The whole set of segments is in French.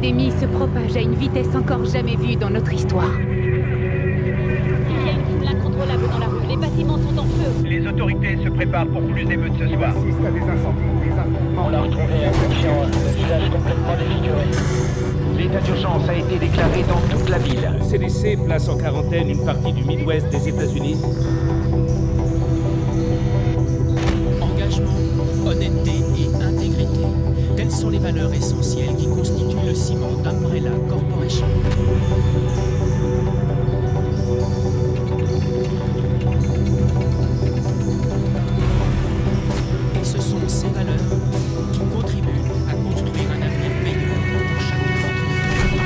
l'épidémie se propage à une vitesse encore jamais vue dans notre histoire. Il y a une foule incontrôlable dans la rue. Les bâtiments sont en feu. Les autorités se préparent pour plus d'émeutes ce soir. On assiste à des incendies, des affrontements. On a retrouvé un conscient, le visage complètement défiguré. L'état d'urgence a été déclaré dans toute la ville. Le CDC place en quarantaine une partie du Midwest des États-Unis. Engagement, honnêteté et intégrité. Telles sont les valeurs essentielles qui constituent le ciment d'Umbrella Corporation. Et ce sont ces valeurs qui contribuent à construire un avenir meilleur pour chacun d'entre nous.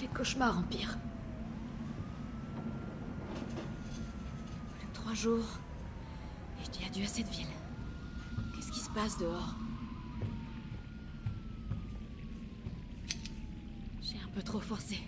Les cauchemars empirent. 3 jours. Et je dis adieu à cette ville. Qu'est-ce qui se passe dehors? J'ai un peu trop forcé.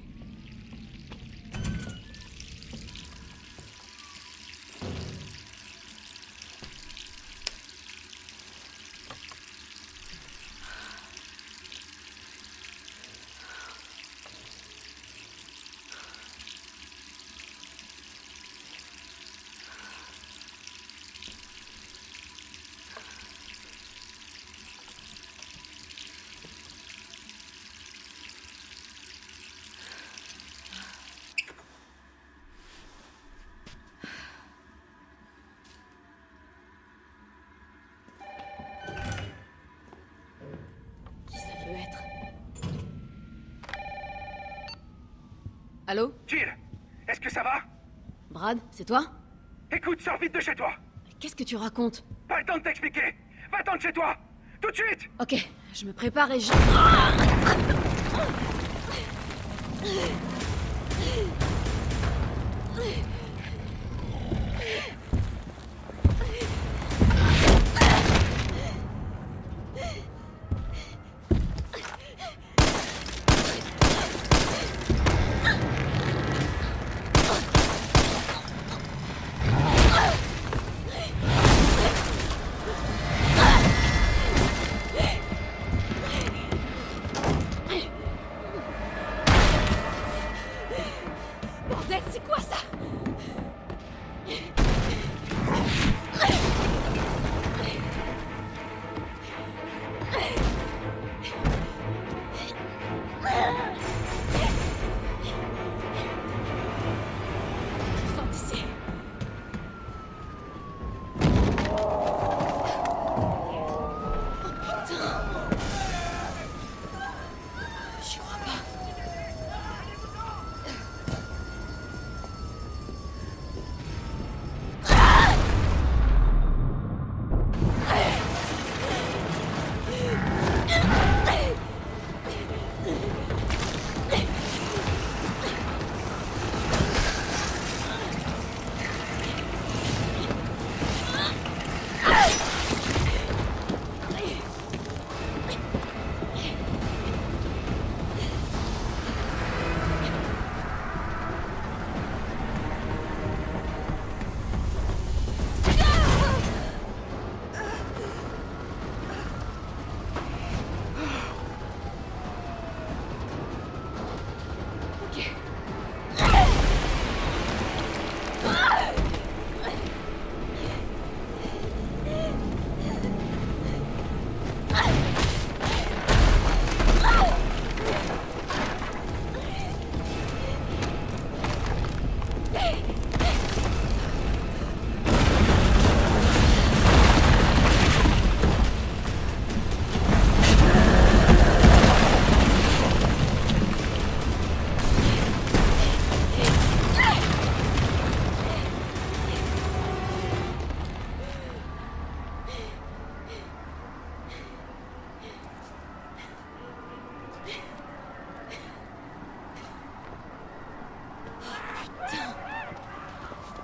Allô? Jill, est-ce que ça va? Brad, c'est toi? Écoute, sors vite de chez toi. Qu'est-ce que tu racontes? Pas le temps de t'expliquer. Va-t'en de chez toi. Tout de suite. Ok, je me prépare et je... Bordel, c'est quoi ça? Je sors d'ici. J'y crois pas.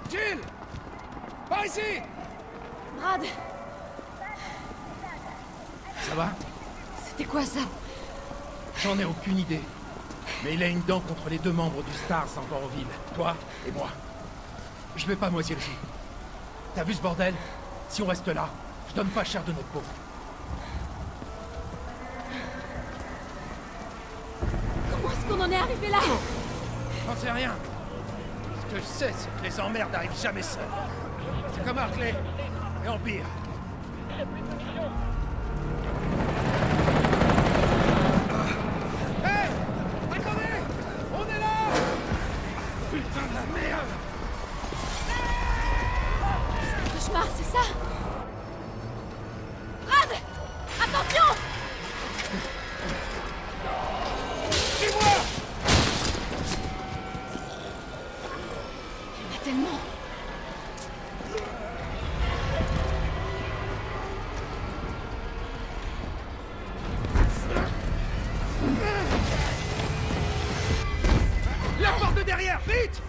Jill! Par ici! Brad, Ça va? c'était quoi ça? J'en ai aucune idée. Mais il a une dent contre les deux membres du Stars encore en ville. Toi et moi. Je vais pas moisir le jus. T'as vu ce bordel? Si on reste là, je donne pas cher de notre peau. Comment est-ce qu'on en est arrivé là? J'en sais rien. Ce que je sais, c'est que les emmerdes n'arrivent jamais seuls. C'est comme Hartley et Empire. Hé! Attendez! On est là! Putain de la merde! Cauchemar, c'est ça? Brad! Attention! Suis-moi! Il y en a tellement. La porte de derrière, vite!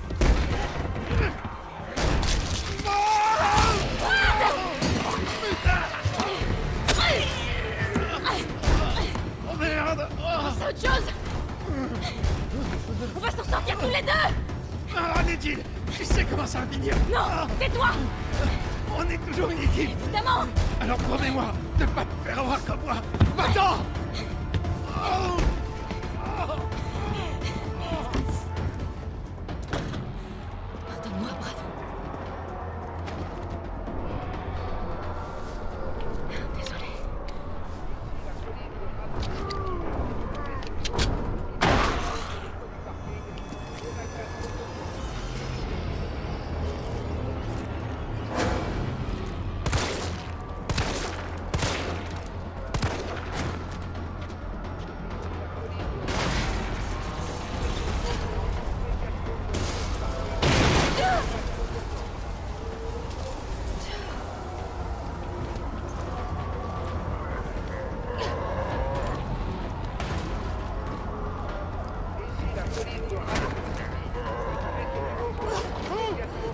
Oh merde! C'est autre chose! On va s'en sortir tous les deux! Ah, allez, Jill! Je sais comment ça va finir! Non! Tais-toi! On est toujours une équipe! Évidemment! Alors promets-moi de pas te faire avoir comme moi! Va-t'en! Oh. Pardonne-moi, Brad. Désolé.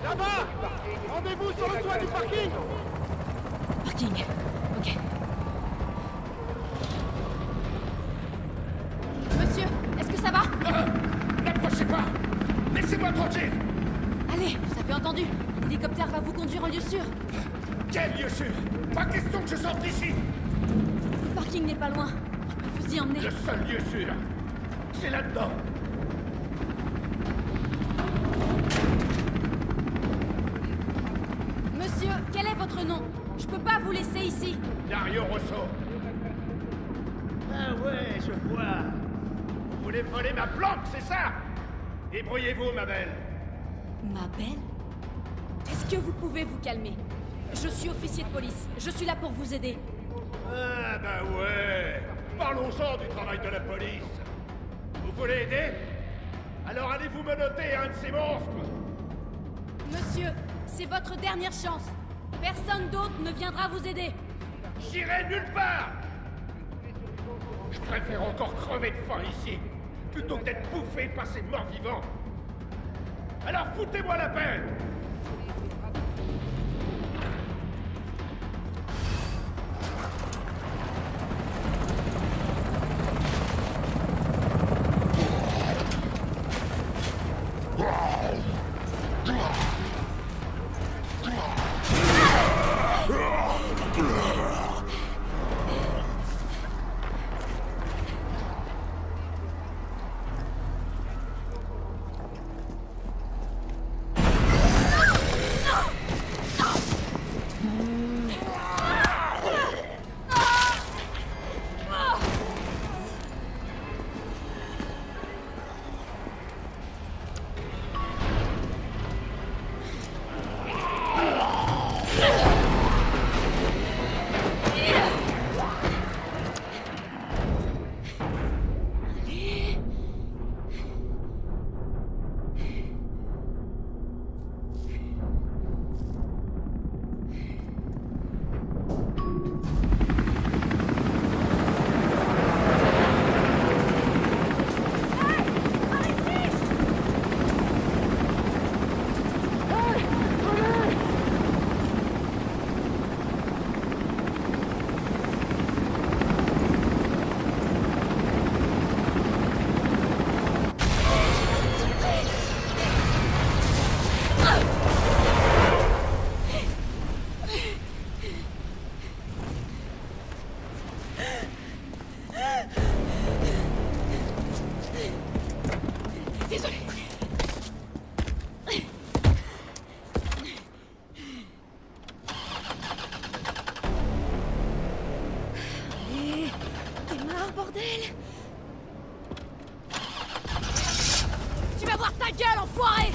Là-bas! Rendez-vous sur le toit du parking! Parking. Ok. Monsieur, est-ce que ça va? N'approchez pas! Laissez-moi tranquille! Allez, vous avez entendu. L'hélicoptère va vous conduire en lieu sûr. Quel lieu sûr! Pas question que je sorte d'ici! Le parking n'est pas loin. Je peux vous y emmener. Le seul lieu sûr, c'est là-dedans! non. Je peux pas vous laisser ici. Dario Rosso. Ah ouais, je vois. Vous voulez voler ma planque, c'est ça? Débrouillez-vous, ma belle. Ma belle? Est-ce que vous pouvez vous calmer? Je suis officier de police. Je suis là pour vous aider. Ah bah ouais. Parlons-en du travail de la police. Vous voulez aider? Alors allez-vous menotter un de ces monstres? Monsieur, c'est votre dernière chance. Personne d'autre ne viendra vous aider. J'irai nulle part. Je préfère encore crever de faim ici, plutôt que d'être bouffé par ces morts vivants. Alors foutez-moi la paix. Tu vas voir ta gueule, enfoiré!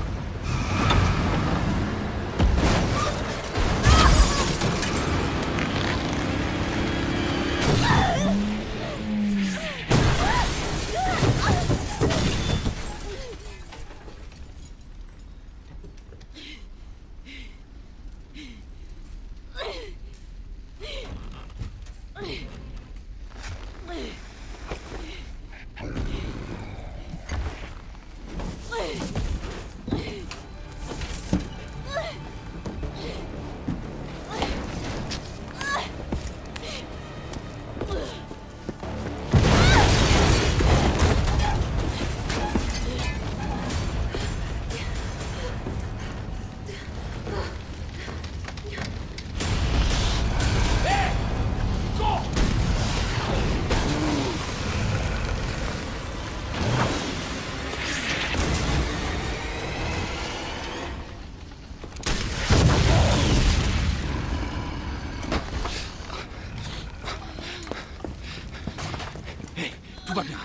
Tout va bien.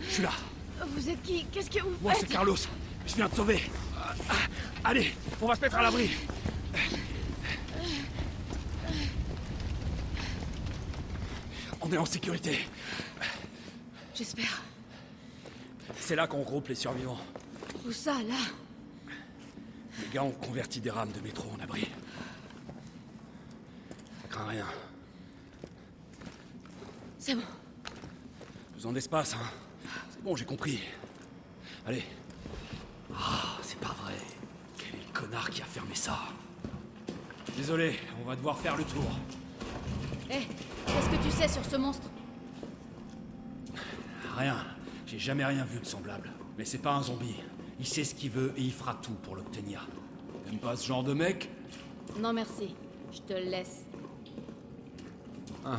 Je suis là. Vous êtes qui? Qu'est-ce que vous faites? Moi, c'est Carlos. Je viens te sauver. Allez, on va se mettre à l'abri. On est en sécurité. J'espère. C'est là qu'on regroupe les survivants. Où ça, là? Les gars ont converti des rames de métro en abri. Crains rien. C'est bon. Besoin d'espace, hein. C'est bon, j'ai compris. Allez. Ah, c'est pas vrai. Quel est le connard qui a fermé ça? Désolé, on va devoir faire le tour. Hé, qu'est-ce que tu sais sur ce monstre? Rien. J'ai jamais rien vu de semblable. Mais c'est pas un zombie. Il sait ce qu'il veut et il fera tout pour l'obtenir. T'aimes pas ce genre de mec? Non merci, je te le laisse. Ah.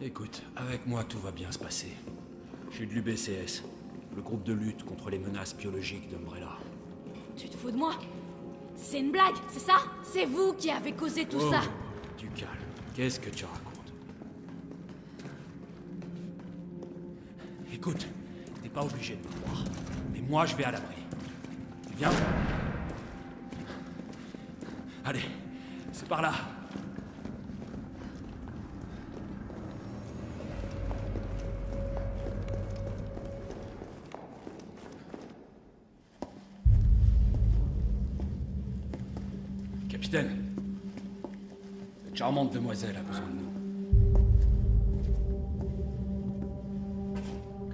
Écoute, avec moi tout va bien se passer. Je suis de l'UBCS, le groupe de lutte contre les menaces biologiques d'Umbrella. Tu te fous de moi? C'est une blague, c'est ça? C'est vous qui avez causé tout ça? Du calme. Qu'est-ce que tu racontes? Écoute, t'es pas obligé de me croire. Mais moi, je vais à l'abri. Tu viens? Allez, c'est par là. Capitaine, cette charmante demoiselle a besoin de nous.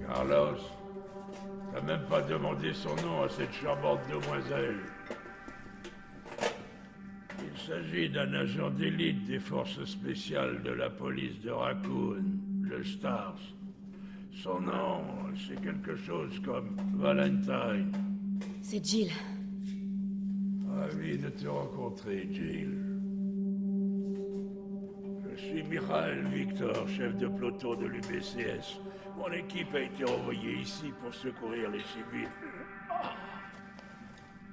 Carlos, t'as même pas demandé son nom à cette charmante demoiselle. Il s'agit d'un agent d'élite des forces spéciales de la police de Raccoon, le Stars. Son nom, c'est quelque chose comme Valentine. C'est Jill. Ravi de te rencontrer, Jill. Je suis Mikhail Victor, chef de peloton de l'UBCS. Mon équipe a été envoyée ici pour secourir les civils.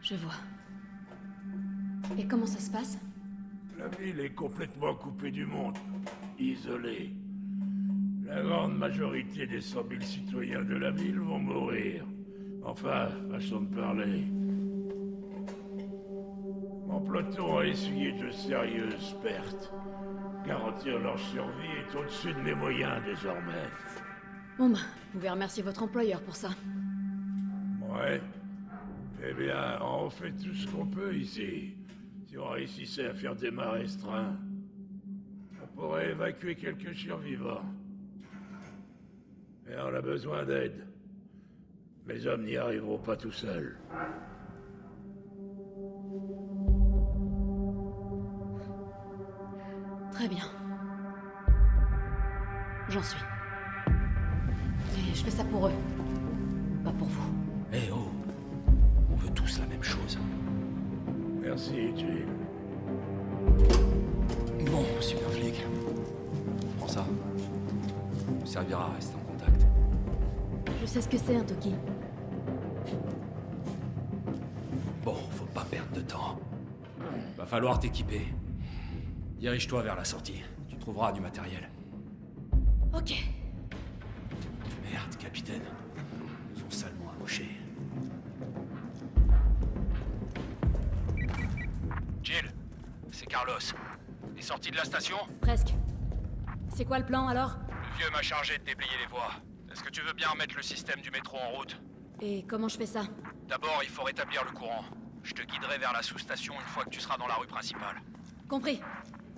Je vois. Et comment ça se passe? La ville est complètement coupée du monde, isolée. La grande majorité des 100 000 citoyens de la ville vont mourir. Enfin, façon de parler. Mon peloton a essuyé de sérieuses pertes. Garantir leur survie est au-dessus de mes moyens désormais. Bon bah, vous pouvez remercier votre employeur pour ça. Ouais. Eh bien, on fait tout ce qu'on peut ici. Si on réussissait à faire des mâts restreints, on pourrait évacuer quelques survivants. Mais on a besoin d'aide. Mes hommes n'y arriveront pas tout seuls. Très bien. J'en suis. Et je fais ça pour eux. Pas pour vous. Eh oh, on veut tous la même chose. Merci, Jill. Bon, super flic. Prends ça. Ça nous servira à rester en contact. Je sais ce que c'est un Toki. Bon, faut pas perdre de temps. Va falloir t'équiper. Dirige-toi vers la sortie. Tu trouveras du matériel. Ok. Merde, capitaine. Ils nous ont salement amochés. Jill, c'est Carlos. T'es sorti de la station? Presque. C'est quoi le plan alors? Le vieux m'a chargé de déblayer les voies. Est-ce que tu veux bien remettre le système du métro en route? Et comment je fais ça? D'abord, il faut rétablir le courant. Je te guiderai vers la sous-station une fois que tu seras dans la rue principale. Compris.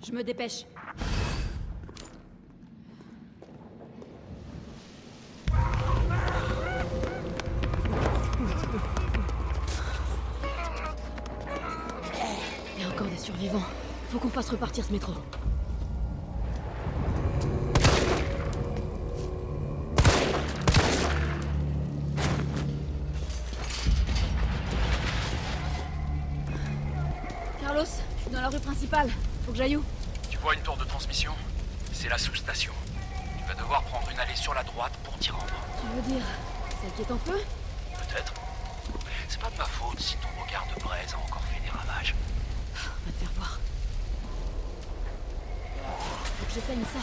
Je me dépêche. Il y a encore des survivants. Faut qu'on fasse repartir ce métro. Carlos, je suis dans la rue principale. Faut que j'aille où? Tu vois une tour de transmission? C'est la sous-station. Tu vas devoir prendre une allée sur la droite pour t'y rendre. Tu veux dire celle qui est en feu? Peut-être. C'est pas de ma faute si ton regard de braise a encore fait des ravages. On va te faire voir. Faut que j'éteigne ça.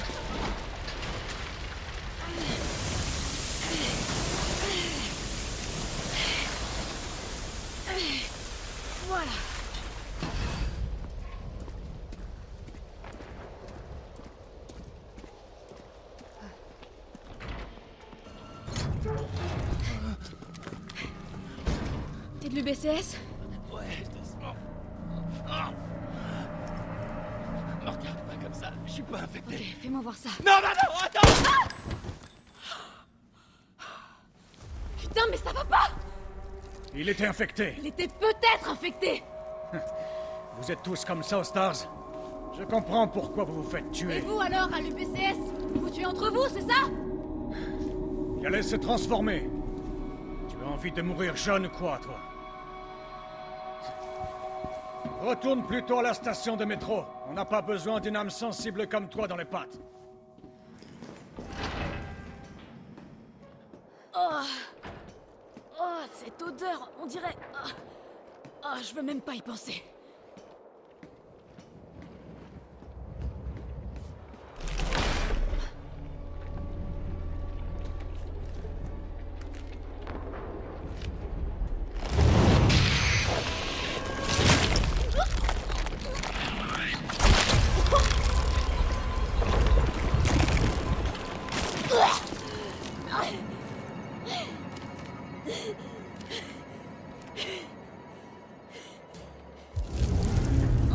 Voilà. T'es de l'UBCS? Ouais, doucement. Ah. Me regarde pas comme ça, je suis pas infecté. Ok, fais-moi voir ça. Non, non, non, attends! Putain, mais ça va pas! Il était infecté. Il était peut-être infecté! Vous êtes tous comme ça aux Stars. Je comprends pourquoi vous vous faites Et tuer. vous alors, à l'UBCS? Vous vous tuez entre vous, c'est ça? Il allait se transformer. Tu as envie de mourir jeune ou quoi, toi? Retourne plutôt à la station de métro. On n'a pas besoin d'une âme sensible comme toi dans les pattes. Oh, cette odeur, on dirait... je veux même pas y penser.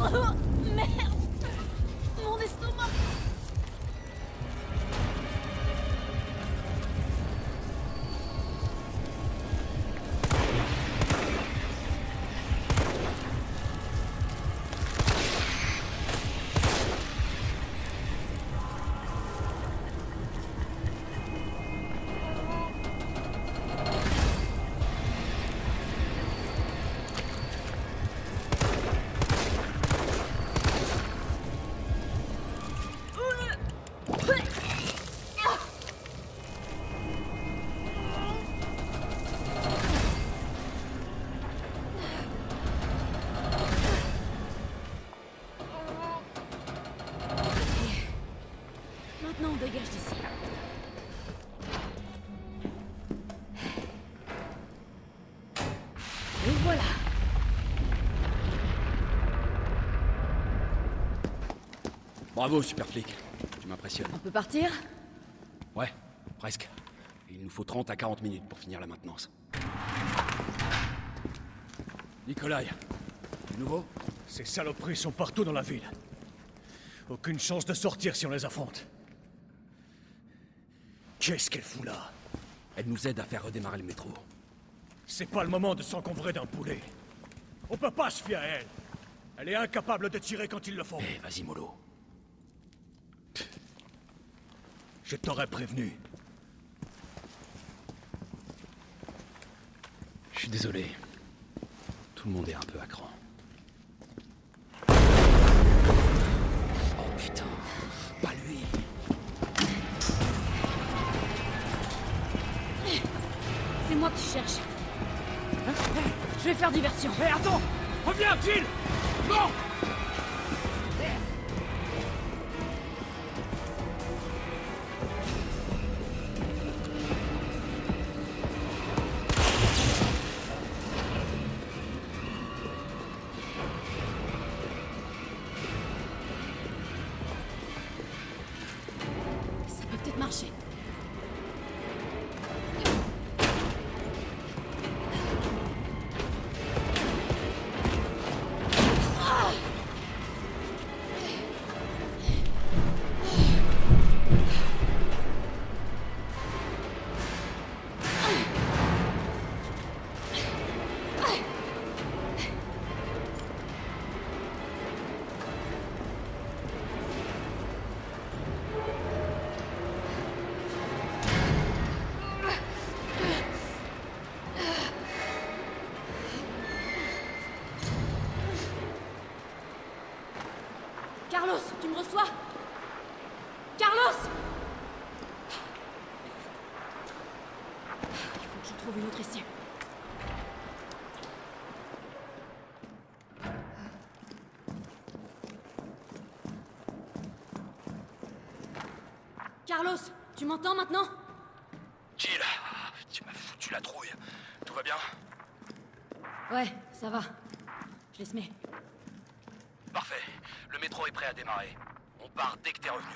Oh, merde! Mon estomac! Maintenant, on dégage d'ici. Et voilà. Bravo, super flic. Tu m'impressionnes. On peut partir? Ouais, presque. Il nous faut 30 à 40 minutes pour finir la maintenance. Nikolai, du nouveau? Ces saloperies sont partout dans la ville. Aucune chance de sortir si on les affronte. Qu'est-ce qu'elle fout là? Elle nous aide à faire redémarrer le métro. C'est pas le moment de s'encombrer d'un poulet. On peut pas se fier à elle. Elle est incapable de tirer quand il le faut. Eh, vas-y, mollo. Je t'aurais prévenu. Je suis désolé. Tout le monde est un peu à cran. Oh putain, pas lui. C'est moi que tu cherches. Je vais faire diversion. Hé, attends! Reviens, Jill! Non! Ça peut peut-être marcher. Carlos, tu me reçois? Carlos! Il faut que je trouve une autre issue. Carlos, tu m'entends maintenant? Jill, tu m'as foutu la trouille. Tout va bien? Ouais, ça va. Je laisse mets. Parfait. Le métro est prêt à démarrer. On part dès que t'es revenu.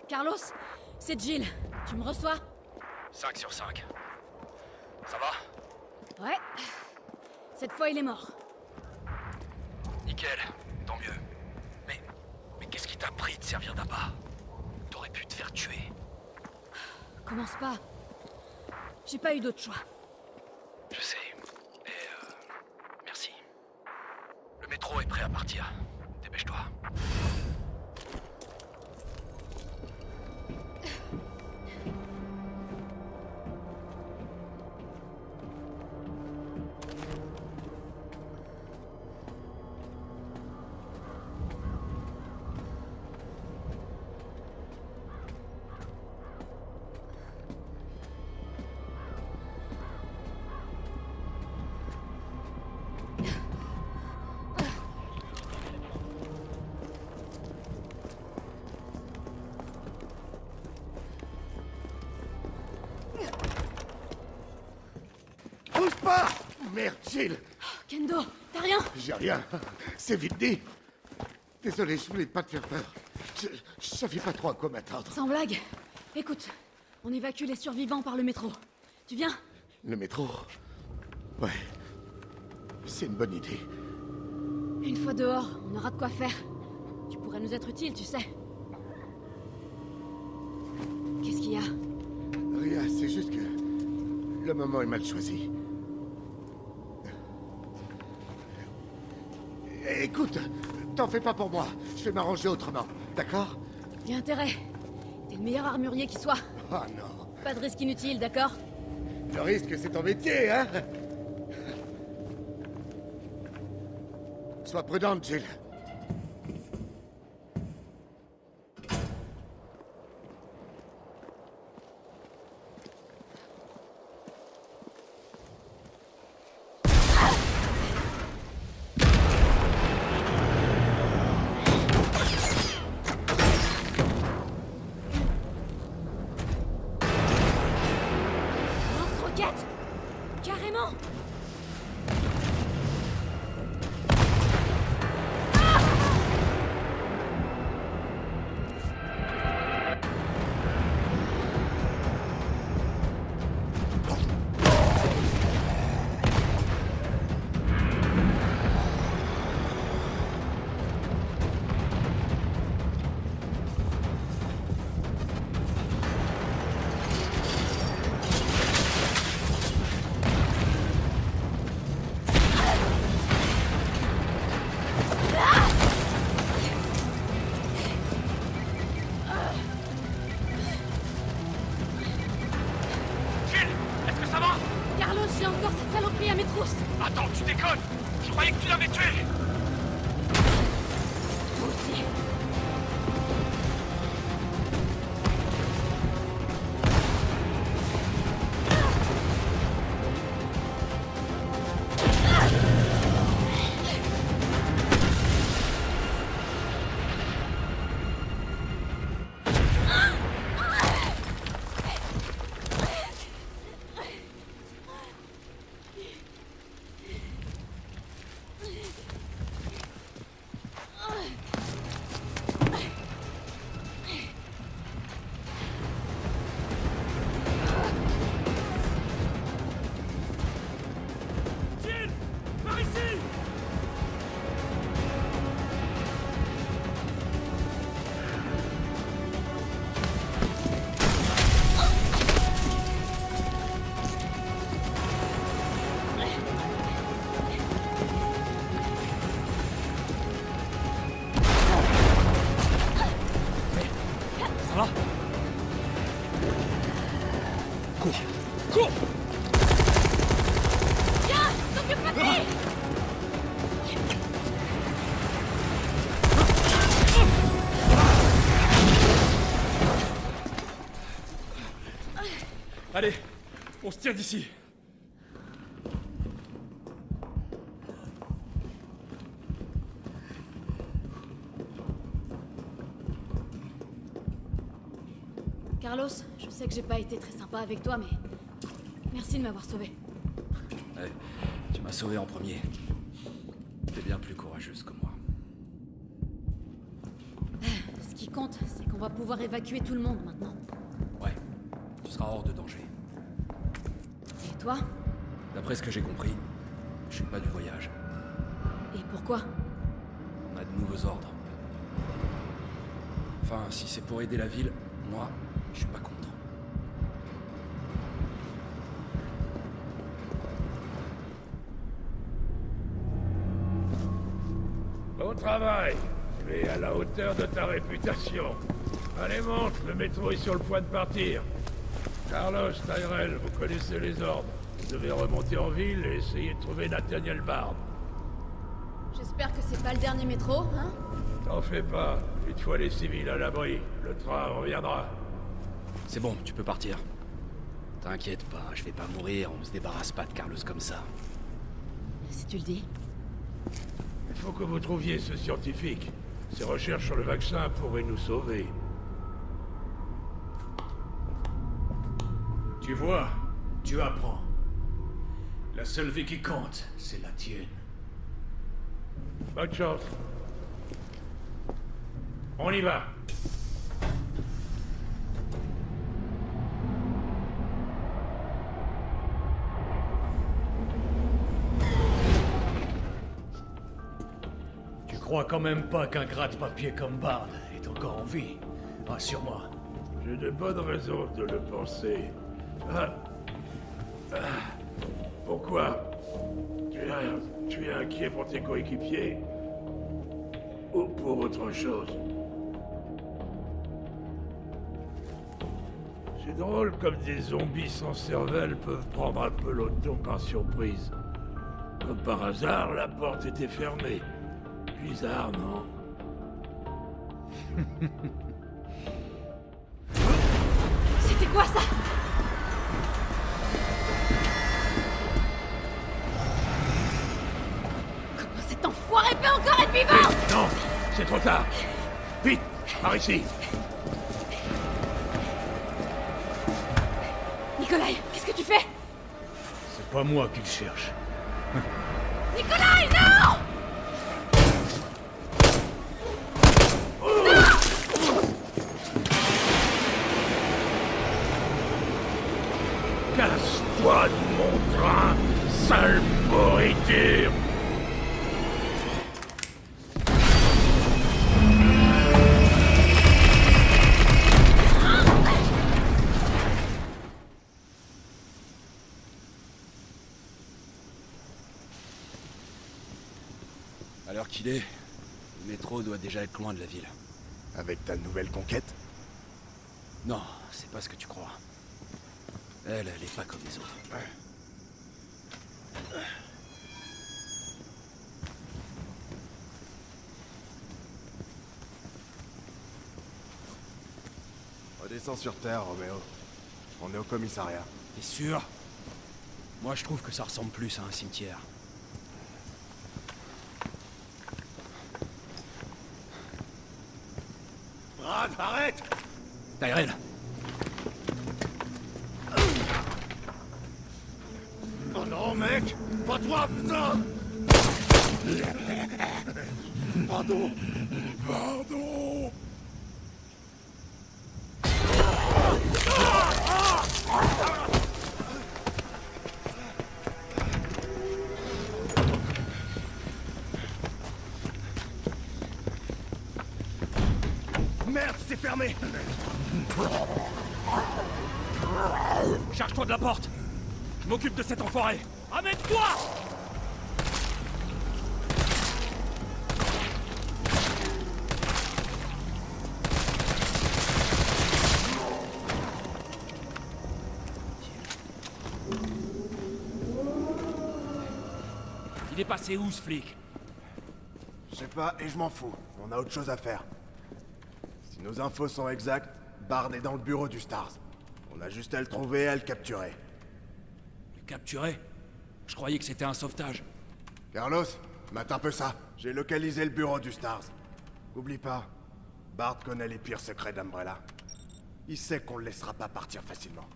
Carlos, c'est Jill. Tu me reçois? 5 sur 5. Ça va? Ouais. Cette fois, il est mort. Nickel, tant mieux. Mais qu'est-ce qui t'a pris de servir d'appât? T'aurais pu te faire tuer. Commence pas. J'ai pas eu d'autre choix. Je sais. Merci. Le métro est prêt à partir. Dépêche-toi. Bouge pas! Merde, Jill! Kendo, t'as rien? J'ai rien. C'est vite dit. Désolé, je voulais pas te faire peur. Je savais pas trop à quoi m'attendre. Sans blague. Écoute, on évacue les survivants par le métro. Tu viens? Le métro? Ouais. C'est une bonne idée. Une fois dehors, on aura de quoi faire. Tu pourrais nous être utile, tu sais. Qu'est-ce qu'il y a? Rien, c'est juste que le moment est mal choisi. Écoute, t'en fais pas pour moi. Je vais m'arranger autrement, d'accord? Y a intérêt. T'es le meilleur armurier qui soit. Oh non. Pas de risque inutile, d'accord? Le risque, c'est ton métier, hein? Sois prudente, Jill. Lance-roquette! Carrément! Carlos, j'ai encore cette saloperie à mes trousses! Attends, tu déconnes! Je croyais que tu l'avais tué! Toi aussi. Jill! Par ici! Ça va? Cours! Cours! Viens! T'occupe pas de lui! Allez, on se tire d'ici. Carlos, je sais que j'ai pas été très sympa avec toi, mais... Merci de m'avoir sauvé. Ouais, tu m'as sauvé en premier. T'es bien plus courageuse que moi. Ce qui compte, c'est qu'on On va pouvoir évacuer tout le monde maintenant. Ouais, tu seras hors de danger. Et toi? D'après ce que j'ai compris, je suis pas du voyage. Et pourquoi? On a de nouveaux ordres. Enfin, si c'est pour aider la ville, moi, je suis pas contre. Bon travail. Tu es à la hauteur de ta réputation. Allez, monte, le métro est sur le point de partir. Carlos, Tyrell, vous connaissez les ordres. Vous devez remonter en ville et essayer de trouver Nathaniel Bard. J'espère que c'est pas le dernier métro, hein? T'en fais pas. Une fois les civils à l'abri, le train reviendra. C'est bon, tu peux partir. T'inquiète pas, je vais pas mourir, on se débarrasse pas de Carlos comme ça. Si tu le dis. Il faut que vous trouviez ce scientifique. Ses recherches sur le vaccin pourraient nous sauver. Tu vois, tu apprends. La seule vie qui compte, c'est la tienne. Bonne chance. On y va. Tu crois quand même pas qu'un gratte-papier comme Bard est encore en vie? Rassure-moi. J'ai de bonnes raisons de le penser. Pourquoi? Tu es inquiet pour tes coéquipiers? Ou pour autre chose? C'est drôle comme des zombies sans cervelle peuvent prendre un peloton par surprise. Comme par hasard, la porte était fermée. Bizarre, non? C'était quoi ça? Comment cet enfoiré peut encore être vivant? Non, c'est trop tard. Vite, par ici. Nikolai, qu'est-ce que tu fais? C'est pas moi qui le cherche. Nikolai, non! Casse-toi de mon train, sale pourriture! À l'heure qu'il est, le métro doit déjà être loin de la ville. Avec ta nouvelle conquête? Non, c'est pas ce que tu crois. Elle est pas comme les autres. Redescends sur Terre, Roméo. On est au commissariat. T'es sûr? Moi, je trouve que ça ressemble plus à un cimetière. Brad, arrête! Tyrell! Oh non, mec! Pas toi, putain! Pardon! Pardon! Merde, c'est fermé! Charge-toi de la porte! Je m'occupe de cet enfoiré! Amène-toi! Il est passé où, ce flic? Je sais pas, et je m'en fous. On a autre chose à faire. Si nos infos sont exactes, Bard est dans le bureau du Stars. On a juste à le trouver et à le capturer. Le capturer? Je croyais que c'était un sauvetage. Carlos, mate un peu ça. J'ai localisé le bureau du Stars. Oublie pas, Bard connaît les pires secrets d'Umbrella. Il sait qu'on le laissera pas partir facilement.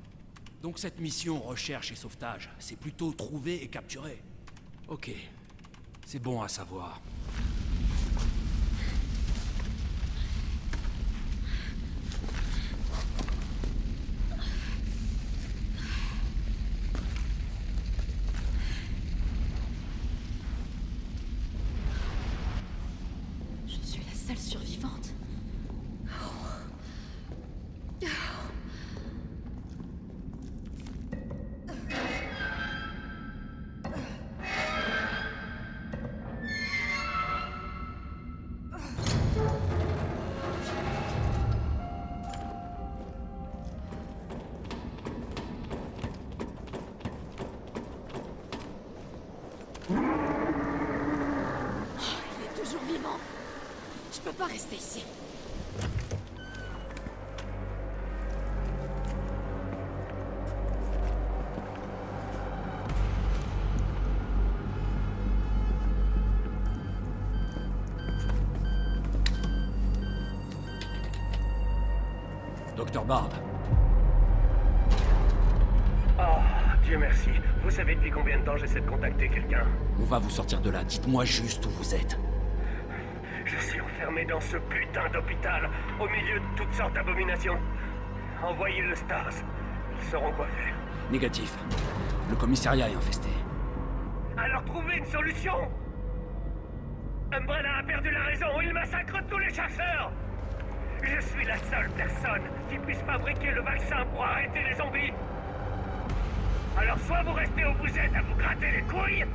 Donc cette mission recherche et sauvetage, c'est plutôt trouver et capturer. Ok, c'est bon à savoir. peux pas rester ici. Docteur Barb. Oh, Dieu merci. Vous savez depuis combien de temps j'essaie de contacter quelqu'un? On va vous sortir de là. Dites-moi juste où vous êtes. Je suis enfermé dans ce putain d'hôpital, au milieu de toutes sortes d'abominations. Envoyez le Stars. Ils sauront quoi faire. Négatif. Le commissariat est infesté. Alors trouvez une solution! Umbrella a perdu la raison, il massacre tous les chasseurs! Je suis la seule personne qui puisse fabriquer le vaccin pour arrêter les zombies! Alors soit vous restez où vous êtes à vous gratter les couilles,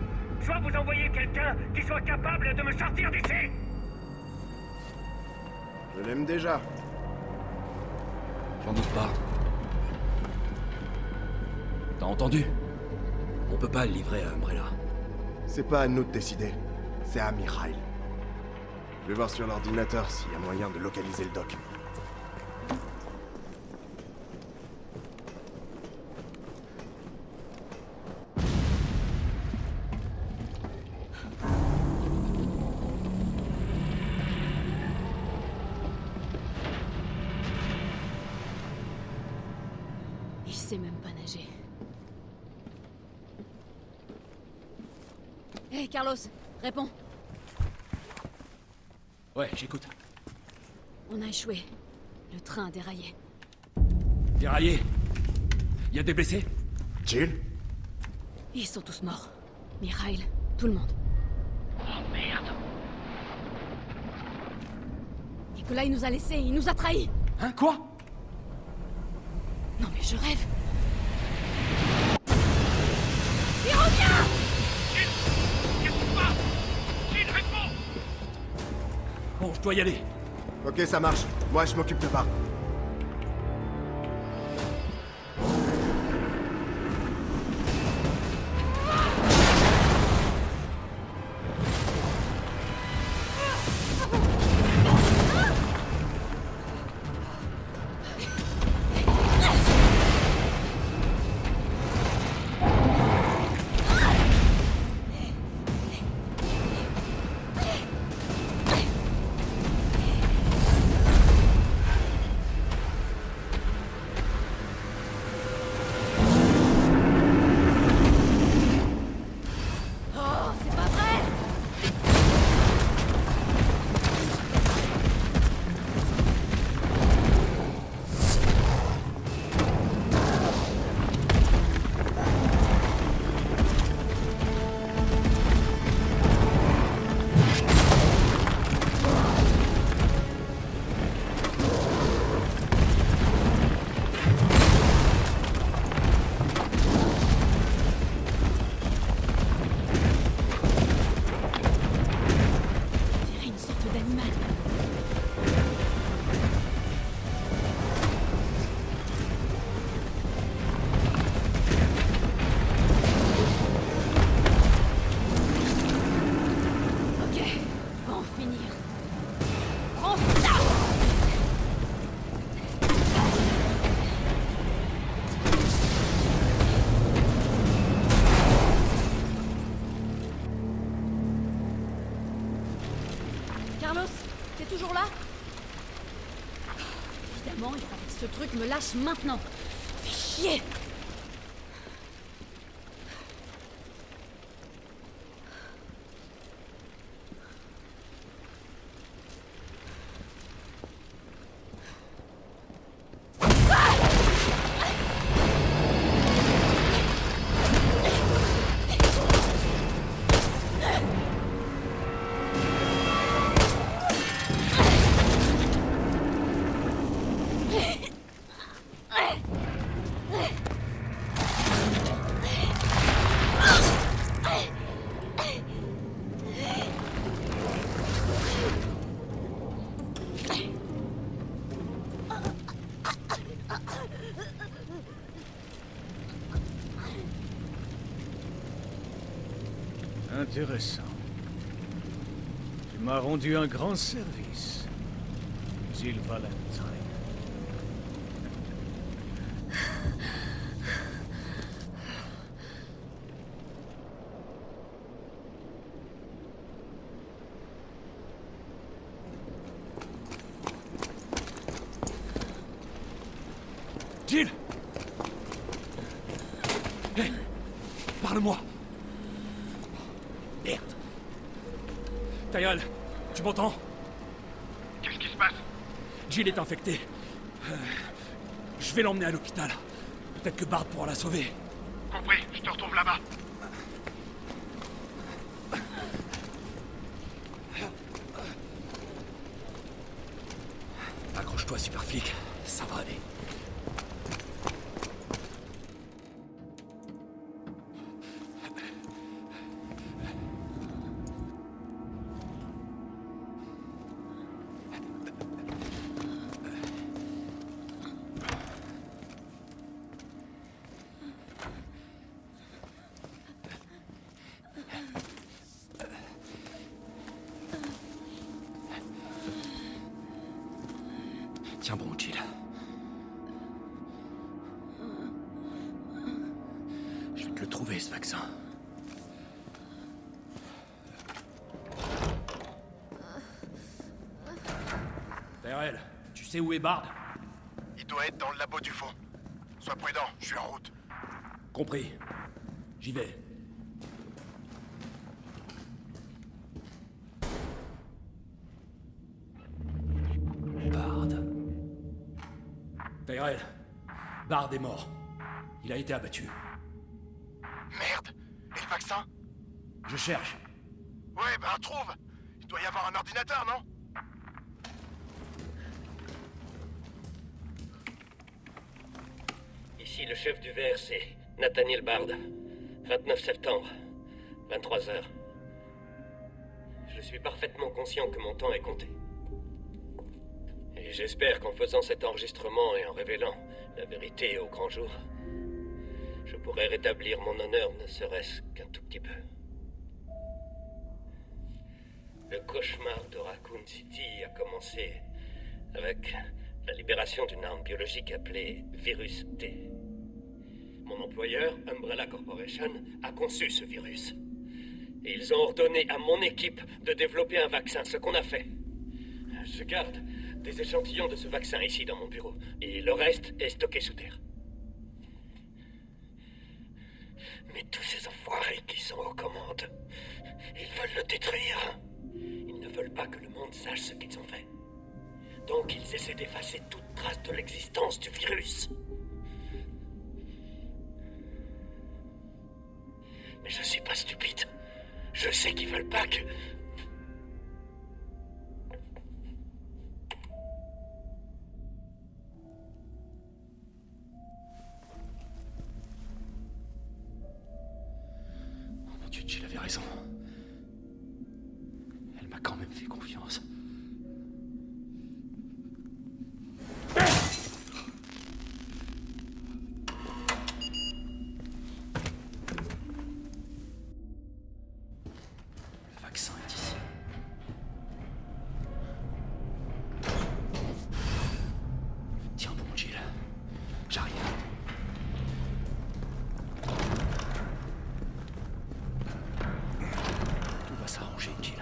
soit vous envoyez quelqu'un qui soit capable de me sortir d'ici! Je l'aime déjà. J'en doute pas. T'as entendu? On peut pas le livrer à Umbrella. C'est pas à nous de décider. C'est à Mikhail. Je vais voir sur l'ordinateur s'il y a moyen de localiser le doc. Il sait même pas nager. Hé, Carlos, réponds. Ouais, j'écoute. On a échoué. Le train a déraillé. Déraillé? Y a des blessés? Jill? Ils sont tous morts. Mikhail, tout le monde. Oh merde! Nikolai nous a laissés, il nous a trahis. Hein, quoi? Non mais je rêve. Il revient! Bon, je dois y aller. Ok, ça marche. Moi, je m'occupe de Barb. Évidemment, il fallait que ce truc me lâche maintenant. Fais chier! Intéressant. Tu m'as rendu un grand service. Jill Valentine. Jill! Hé! Parle-moi! Merde! Tyrell, tu m'entends? Qu'est-ce qui se passe? Jill est infectée. Je vais l'emmener à l'hôpital. Peut-être que Bard pourra la sauver. Compris, je te retrouve là-bas. Accroche-toi, super flic. Ça va aller. Tiens bon, Jill. Je vais te le trouver, ce vaccin. Tyrell, tu sais où est Bard? Il doit être dans le labo du fond. Sois prudent, je suis en route. Compris. J'y vais. Bard. Tyrell, Bard est mort. Il a été abattu. Merde. Et le vaccin? Je cherche. Ouais, ben trouve. Il doit y avoir un ordinateur, non? Ici le chef du VRC, Nathaniel Bard. 29 septembre, 23h. Je suis parfaitement conscient que mon temps est compté. Et j'espère qu'en faisant cet enregistrement et en révélant la vérité au grand jour, je pourrai rétablir mon honneur ne serait-ce qu'un tout petit peu. Le cauchemar de Raccoon City a commencé avec la libération d'une arme biologique appelée Virus T. Mon employeur, Umbrella Corporation, a conçu ce virus. Et ils ont ordonné à mon équipe de développer un vaccin, ce qu'on a fait. Je garde des échantillons de ce vaccin ici dans mon bureau, et le reste est stocké sous terre. Mais tous ces enfoirés qui sont aux commandes, ils veulent le détruire. Ils ne veulent pas que le monde sache ce qu'ils ont fait. Donc ils essaient d'effacer toute trace de l'existence du virus. Mais je suis pas stupide. Je sais qu'ils veulent pas que... Oh mon Dieu, Jill avait raison. Elle m'a quand même fait confiance. Le vaccin est ici. Tiens bon, Jill. J'arrive. Tout va s'arranger, Jill.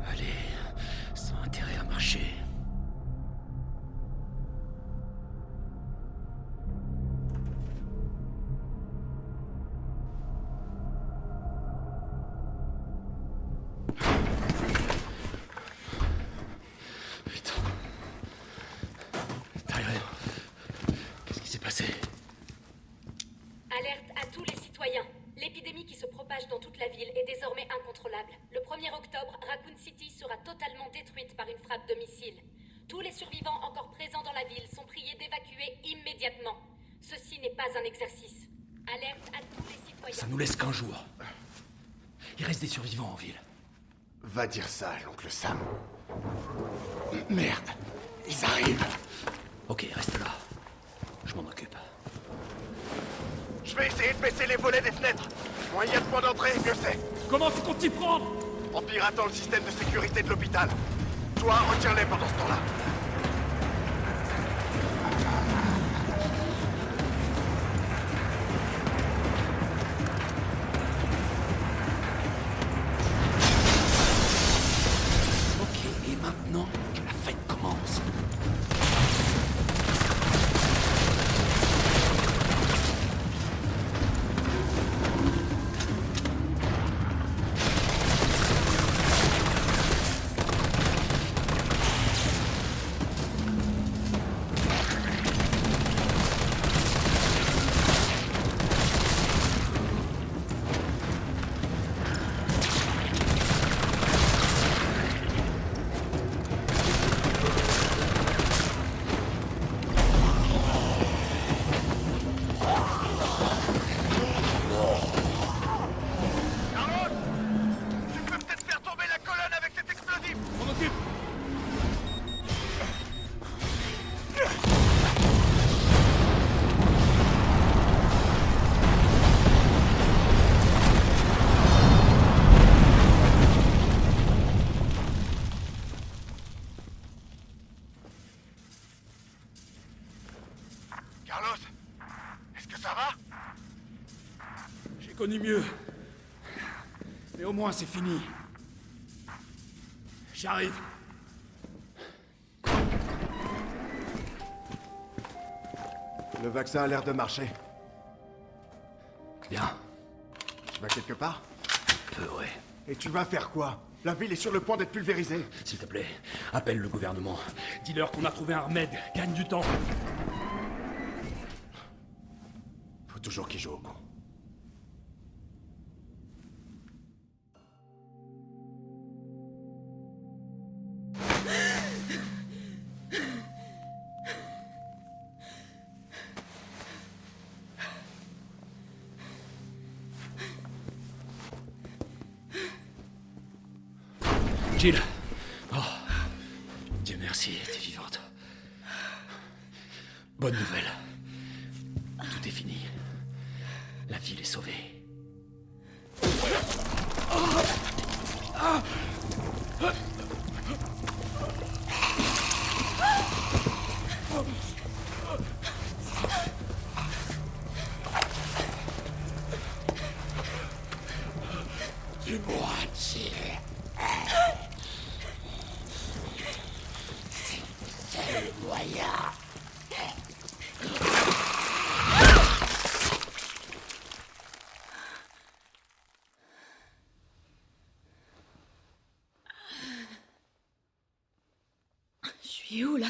Allez, sans intérêt à marcher. Putain. Tyrell, qu'est-ce qui s'est passé? Alerte à tous les citoyens. L'épidémie qui se propage dans toute la ville est désormais incontrôlable. Le 1er octobre, Raccoon City sera totalement détruite par une frappe de missile. Tous les survivants encore présents dans la ville sont priés d'évacuer immédiatement. Ceci n'est pas un exercice. Alerte à tous les citoyens. Ça nous laisse qu'un jour. Il reste des survivants en ville. Va dire ça à l'oncle Sam. Merde, ils arrivent. Ok, reste là. Je m'en occupe. Je vais essayer de baisser les volets des fenêtres. Moins il y a de points d'entrée, mieux c'est. Comment tu comptes t'y prendre? En piratant le système de sécurité de l'hôpital. Toi, retiens-les pendant ce temps-là. Ok, et maintenant que la fête commence. Carlos, est-ce que ça va? J'ai connu mieux. Mais au moins c'est fini. J'arrive. Le vaccin a l'air de marcher. Bien. Tu vas quelque part? Peu, ouais. Et tu vas faire quoi? La ville est sur le point d'être pulvérisée. S'il te plaît, appelle le gouvernement. Dis-leur qu'on a trouvé un remède. Gagne du temps. Faut toujours qu'ils jouent au con. Jill. Oh. Dieu merci, t'es vivante. Bonne nouvelle. Tout est fini. La ville est sauvée. Dis-moi, Jill. C'est le moyen. Je suis où, là?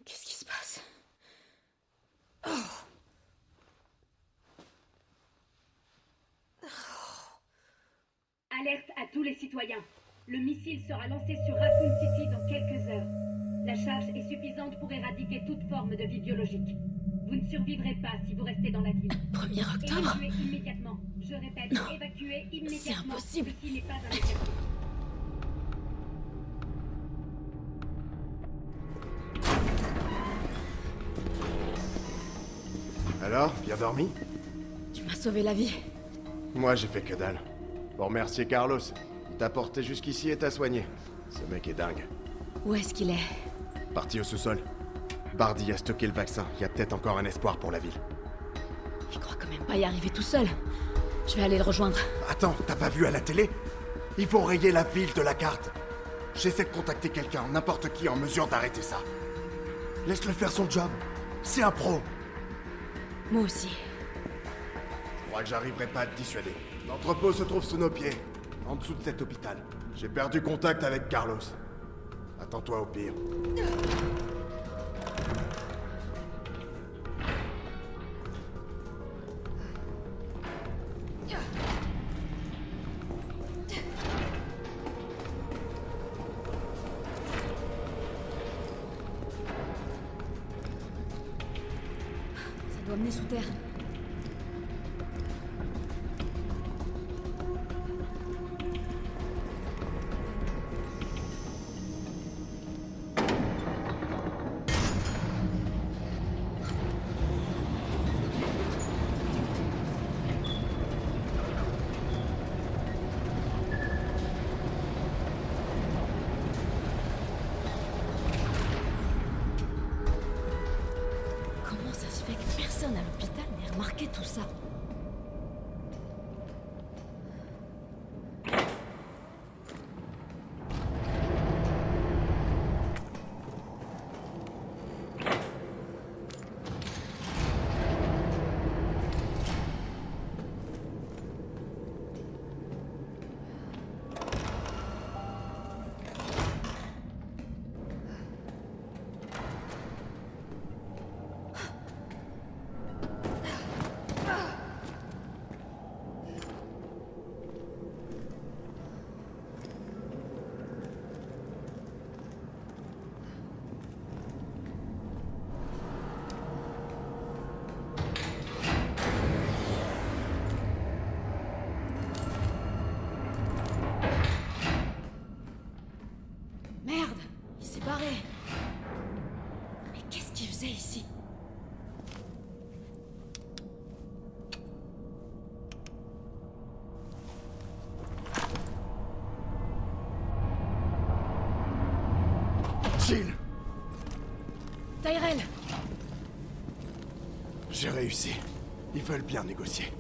Qu'est-ce qui se passe? Oh. Alerte à tous les citoyens. Le missile sera lancé sur Raccoon City dans quelques heures. La charge est suffisante pour éradiquer toute forme de vie biologique. Vous ne survivrez pas si vous restez dans la ville. 1er octobre? Évacuez immédiatement. Je répète, évacuez immédiatement. C'est impossible. Ceci n'est pas un exercice. Alors, bien dormi? Tu m'as sauvé la vie. Moi, j'ai fait que dalle. Pour remercier Carlos. Il t'a porté jusqu'ici et t'a soigné. Ce mec est dingue. Où est-ce qu'il est? Parti au sous-sol. Bardi a stocké le vaccin. Il y a peut-être encore un espoir pour la ville. Il croit quand même pas y arriver tout seul. Je vais aller le rejoindre. Attends, t'as pas vu à la télé? Ils vont rayer la ville de la carte. J'essaie de contacter quelqu'un, n'importe qui en mesure d'arrêter ça. Laisse-le faire son job. C'est un pro. Moi aussi. Je crois que j'arriverai pas à te dissuader. L'entrepôt se trouve sous nos pieds, en dessous de cet hôpital. J'ai perdu contact avec Carlos. Attends-toi au pire. Ça doit mener sous terre. c'est ici? Jill! Tyrell! J'ai réussi. Ils veulent bien négocier.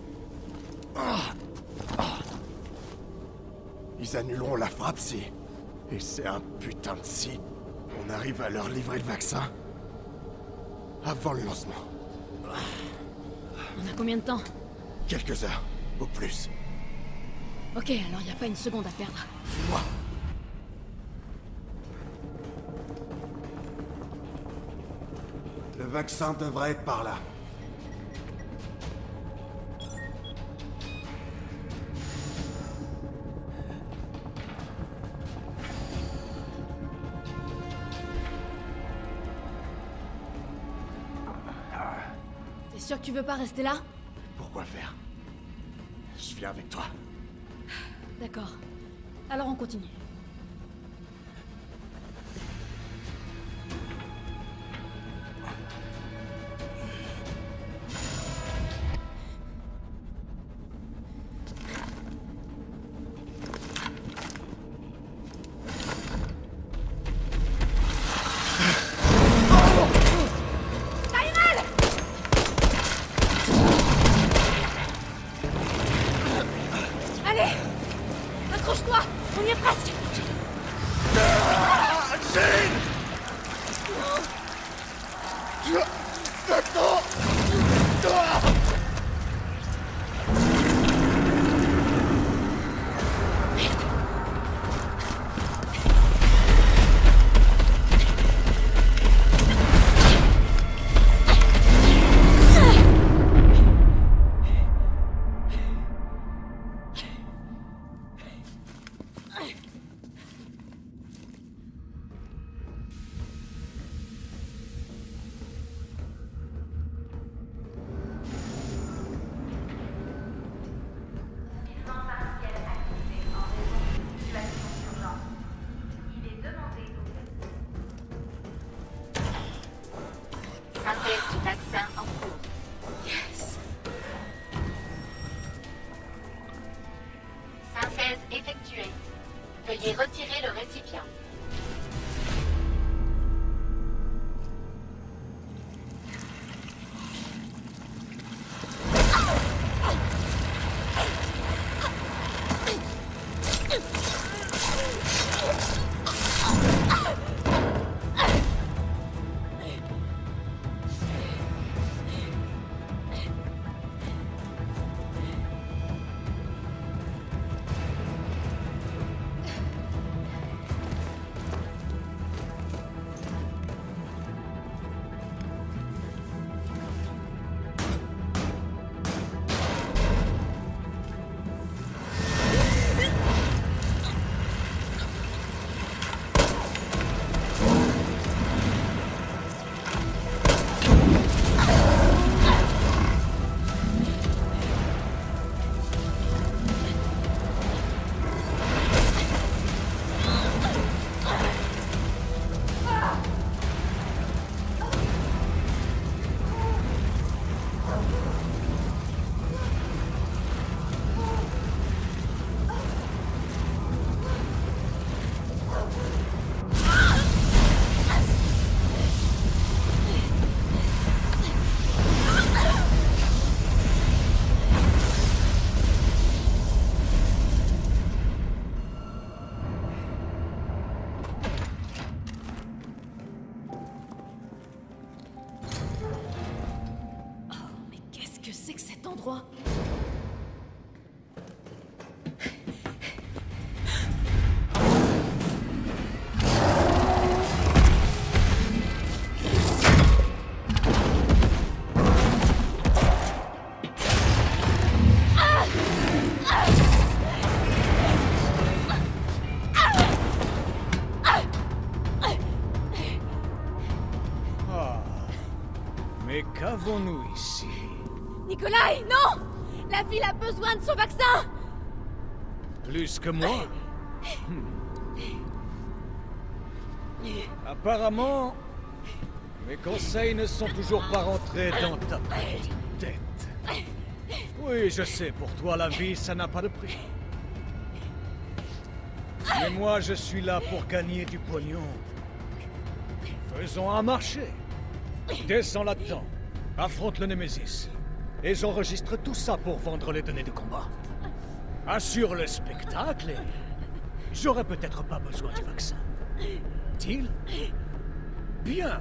Ils annuleront la frappe si... Et c'est un putain de si... On arrive à leur livrer le vaccin. Avant le lancement. On a combien de temps? Quelques heures, au plus. Ok, alors y a pas une seconde à perdre. Suis-moi. Le vaccin devrait être par là. T'es sûr que tu veux pas rester là? Pourquoi faire? Je viens avec toi. D'accord. Alors on continue. Accroche-toi! On y est presque! Synthèse du vaccin en cours. Yes! Synthèse effectuée. Veuillez retirer le récipient. C'est que cet endroit? Mais qu'avons-nous ici? Nikolai, non! La ville a besoin de son vaccin! Plus que moi? Apparemment, Mes conseils ne sont toujours pas rentrés dans ta petite tête. Oui, je sais, pour toi, la vie, ça n'a pas de prix. Mais moi, je suis là pour gagner du pognon. Faisons un marché. Descends là-dedans. Affronte le Némésis. Et j'enregistre tout ça pour vendre les données de combat. Assure le spectacle et... j'aurai peut-être pas besoin du vaccin. Deal? Bien.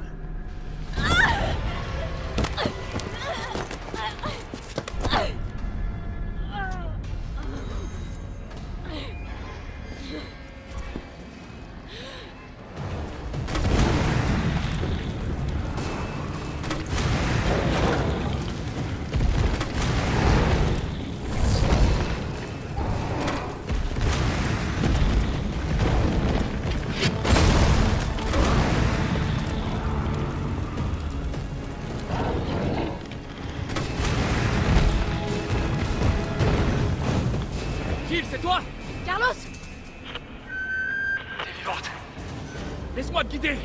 Jill, c'est toi? Carlos! T'es vivante. Laisse-moi te guider.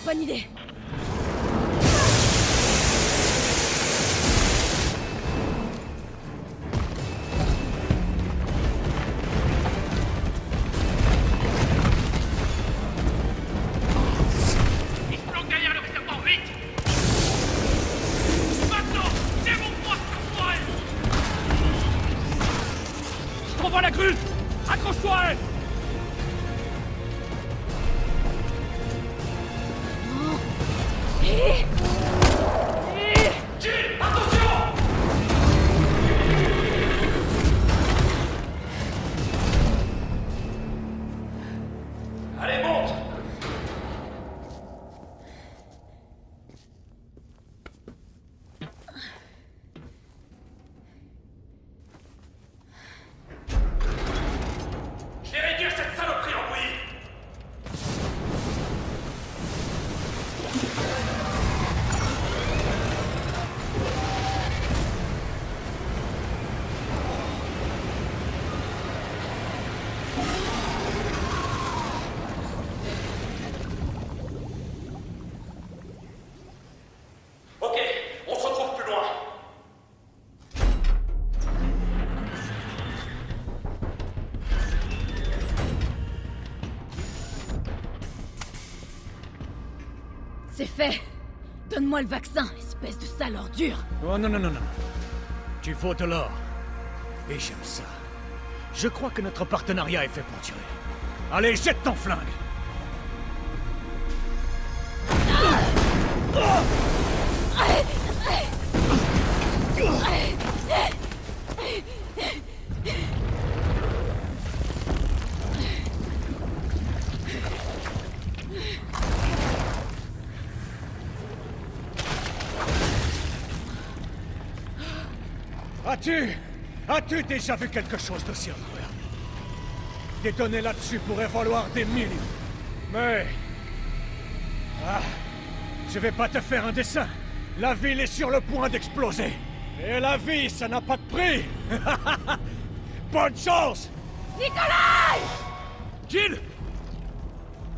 Bonne idée. Il se planque derrière le réservoir, vite! Maintenant! Démontre-moi ce qu'on elle! Je t'envoie la grue. Accroche-toi à elle. Jill, attention! Allez, monte. Je vais réduire cette saloperie en bouillie! Ok, on se retrouve plus loin. C'est fait. Donne-moi le vaccin, espèce de sale ordure. Oh non, non, non, non. Tu vaux de l'or. Et j'aime ça. Je crois que notre partenariat est fait pour durer. Allez, jette ton flingue. As-tu déjà vu quelque chose d'aussi incroyable? Des données là-dessus pourraient valoir des millions. Mais... ah, je vais pas te faire un dessin. La ville est sur le point d'exploser. Et la vie, ça n'a pas de prix. Bonne chance! Nikolai! Jill!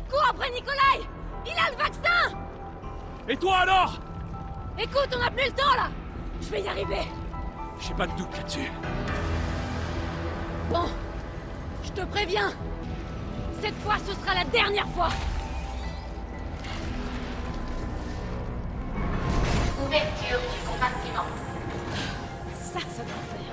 Cours après Nikolai! Il a le vaccin! Et toi alors? Écoute, on n'a plus le temps là! Je vais y arriver! J'ai pas de doute là-dessus. Bon, je te préviens. Cette fois, ce sera la dernière fois. Ouverture du compartiment. Ça doit faire.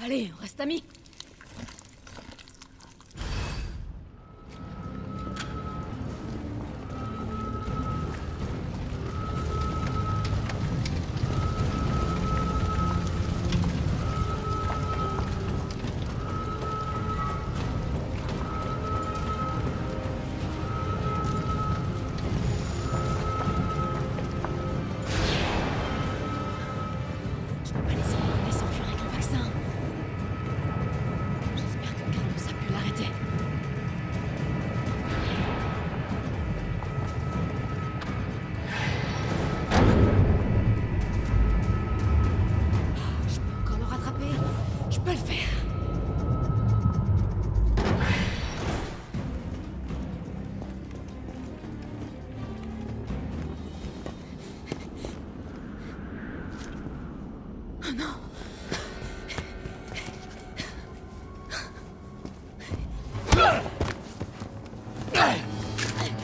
Allez, on reste amis.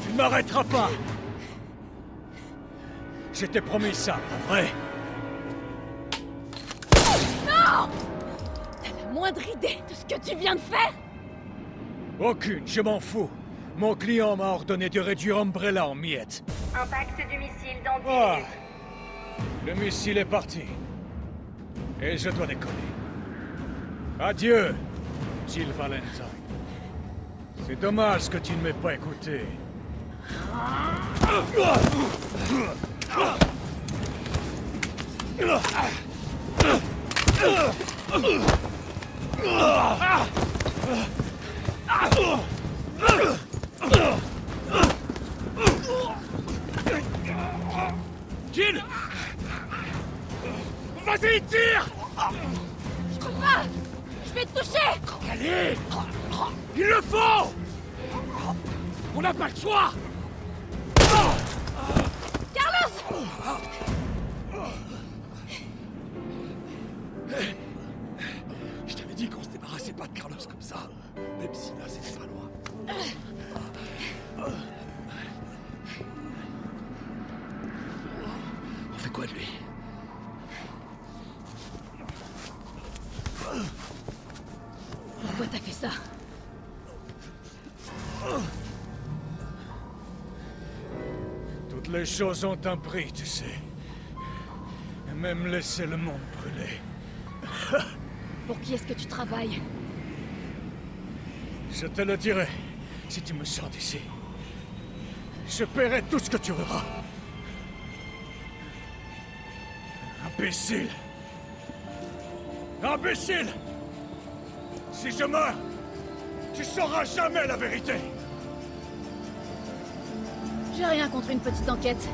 Tu ne m'arrêteras pas! Je t'ai promis ça, pas vrai? Non! T'as la moindre idée de ce que tu viens de faire? Aucune, je m'en fous. Mon client m'a ordonné de réduire Umbrella en miettes. Impact du missile dans 10 Ah! minutes. Le missile est parti. Et je dois décoller. Adieu, Jill Valentine. C'est dommage que tu ne m'aies pas écouté. Jill! Vas-y, tire! Je peux pas! Je vais te toucher! Allez! Il le faut! On n'a pas le choix! Carlos! Je t'avais dit qu'on se débarrassait pas de Carlos comme ça. Même si là, c'était pas loin. On fait quoi de lui? Pourquoi t'as fait ça? Toutes les choses ont un prix, tu sais. Et même laisser le monde brûler. Pour qui est-ce que tu travailles? Je te le dirai, si tu me sors d'ici. Je paierai tout ce que tu auras. Imbécile! Imbécile! Si je meurs, tu sauras jamais la vérité! J'ai rien contre une petite enquête.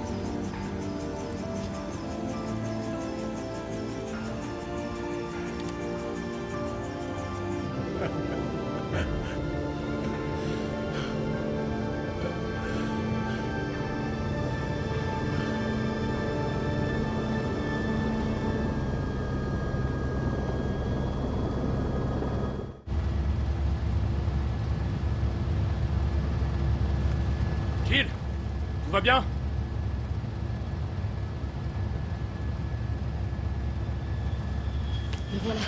Jill! Tout va bien? Me voilà.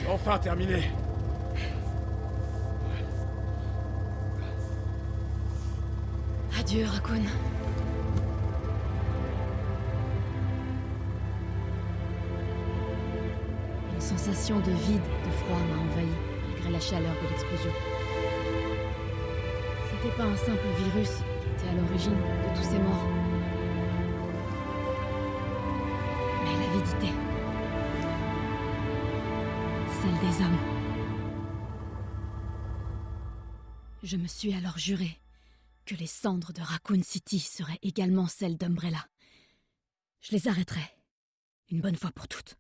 Enfin terminé. Adieu, Raccoon. Une sensation de vide, de froid m'a envahi, malgré la chaleur de l'explosion. C'était pas un simple virus qui était à l'origine de tous ces morts. Mais l'avidité. Celle des hommes. Je me suis alors juré que les cendres de Raccoon City seraient également celles d'Umbrella. Je les arrêterai, une bonne fois pour toutes.